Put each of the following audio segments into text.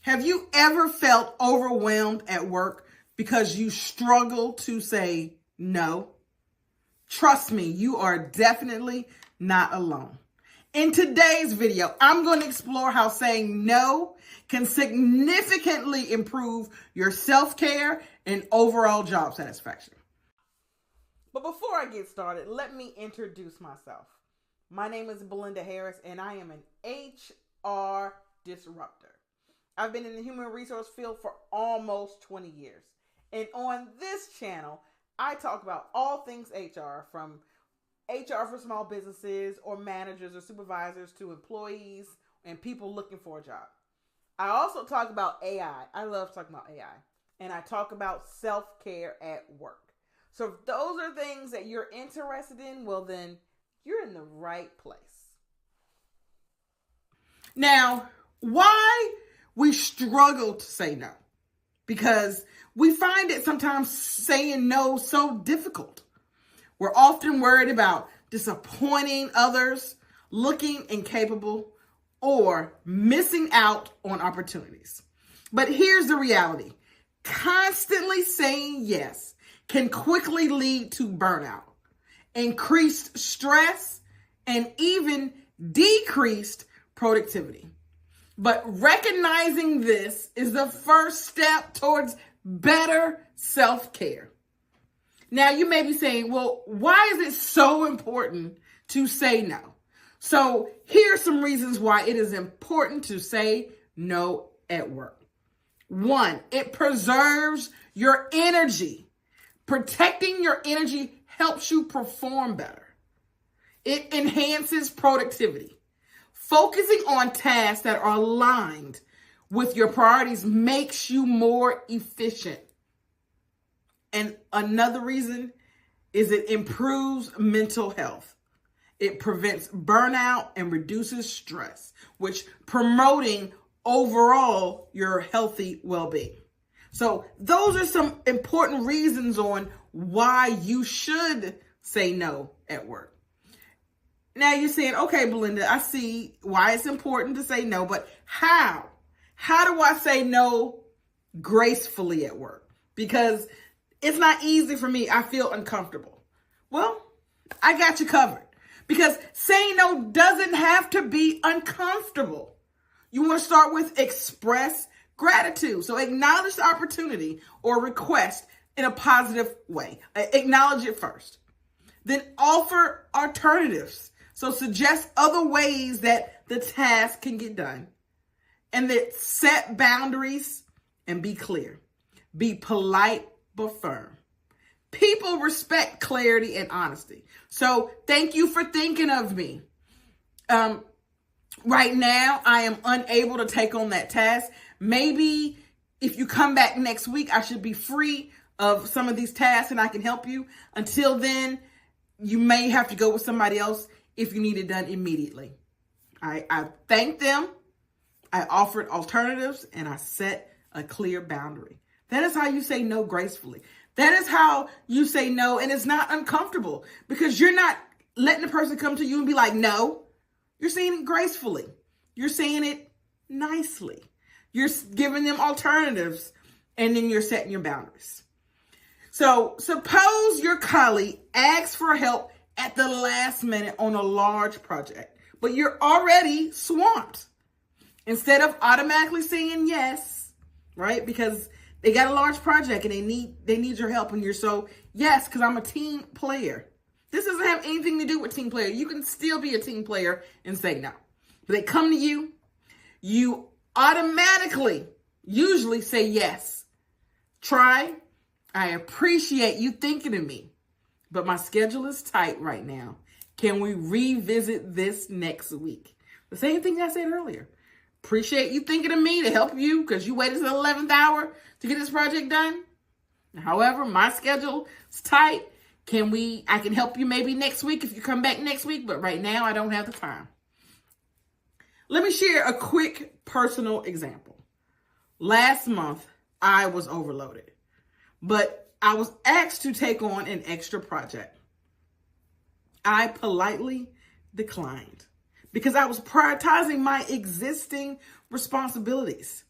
Have you ever felt overwhelmed at work because you struggle to say no? Trust me, you are definitely not alone. In today's video, I'm going to explore how saying no can significantly improve your self-care and overall job satisfaction. But before I get started, let me introduce myself. My name is Belinda Harris, and I am an HR disruptor. I've been in the human resource field for almost 20 years. And on this channel, I talk about all things HR, from HR for small businesses or managers or supervisors to employees and people looking for a job. I also talk about AI. I love talking about AI. And I talk about self-care at work. So if those are things that you're interested in, well then, you're in the right place. Now, why we struggle to say no? Because we find it sometimes saying no so difficult. We're often worried about disappointing others, looking incapable, or missing out on opportunities. But here's the reality. Constantly saying yes can quickly lead to burnout, increased stress, and even decreased productivity. But recognizing this is the first step towards better self-care. Now, you may be saying, well, why is it so important to say no? So here are some reasons why it is important to say no at work. 1, it preserves your energy. Protecting your energy helps you perform better. It enhances productivity. Focusing on tasks that are aligned with your priorities makes you more efficient. And another reason is it improves mental health. It prevents burnout and reduces stress, which promoting overall your healthy well-being. So those are some important reasons on why you should say no at work. Now you're saying, okay, Belinda, I see why it's important to say no, but how? How do I say no gracefully at work? Because it's not easy for me. I feel uncomfortable. Well, I got you covered. Because saying no doesn't have to be uncomfortable. You want to start with express gratitude. So acknowledge the opportunity or request in a positive way. Acknowledge it first. Then offer alternatives. So suggest other ways that the task can get done. And then set boundaries and be clear. Be polite but firm. People respect clarity and honesty. So thank you for thinking of me. Right now, I am unable to take on that task. Maybe if you come back next week, I should be free of some of these tasks and I can help you. Until then, you may have to go with somebody else if you need it done immediately. I thanked them, I offered alternatives, and I set a clear boundary. That is how you say no gracefully. That is how you say no, and it's not uncomfortable because you're not letting the person come to you and be like, no. You're saying it gracefully. You're saying it nicely. You're giving them alternatives, and then you're setting your boundaries. So suppose your colleague asks for help at the last minute on a large project, but you're already swamped. Instead of automatically saying yes, right? Because they got a large project and they need your help, and you're so, yes, because I'm a team player. This doesn't have anything to do with team player. You can still be a team player and say no. But they come to you, you automatically usually say yes. Try, I appreciate you thinking of me, but my schedule is tight right now. Can we revisit this next week? The same thing I said earlier. Appreciate you thinking of me to help you because you waited to the 11th hour to get this project done. However, my schedule is tight. I can help you maybe next week if you come back next week, but right now I don't have the time. Let me share a quick personal example. Last month, I was overloaded, but I was asked to take on an extra project. I politely declined because I was prioritizing my existing responsibilities.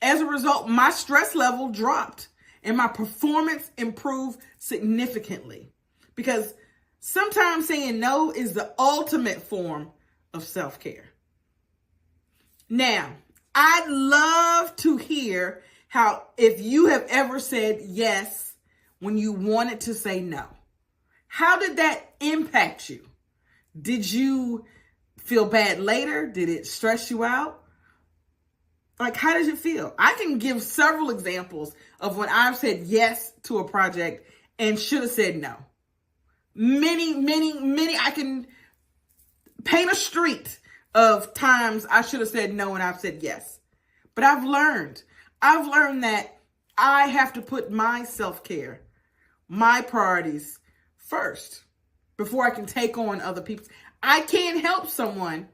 As a result, my stress level dropped and my performance improved significantly. Because sometimes saying no is the ultimate form of self-care. Now, I'd love to hear how, if you have ever said yes when you wanted to say no. How did that impact you? Did you feel bad later? Did it stress you out? Like, how did you feel? I can give several examples of when I've said yes to a project and should have said no. Many. I can paint a street of times I should have said no and I've said yes. But I've learned that I have to put my self-care, my priorities first before I can take on other people's. I can't help someone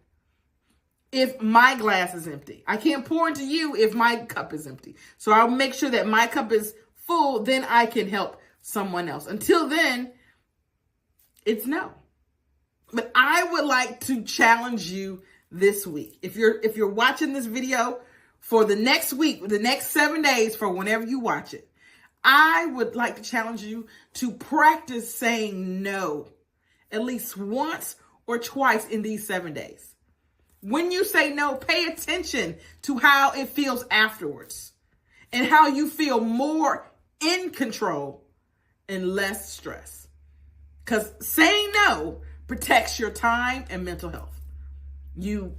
if my glass is empty. I can't pour into you if my cup is empty. So I'll make sure that my cup is full, then I can help someone else. Until then, it's no. But I would like to challenge you this week. If you're watching this video for the next week, the next 7 days, for whenever you watch it, I would like to challenge you to practice saying no at least once or twice in these 7 days. When you say no, pay attention to how it feels afterwards and how you feel more in control and less stress. Because saying no protects your time and mental health. You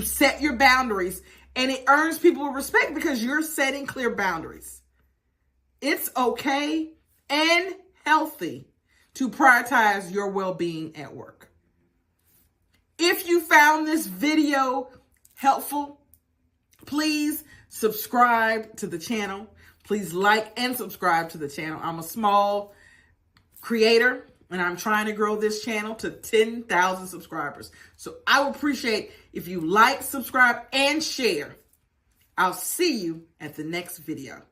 set your boundaries and it earns people respect because you're setting clear boundaries. It's okay and healthy to prioritize your well-being at work. If you found this video helpful, please subscribe to the channel. Please like and subscribe to the channel. I'm a small creator and I'm trying to grow this channel to 10,000 subscribers. So I would appreciate if you like, subscribe, and share. I'll see you at the next video.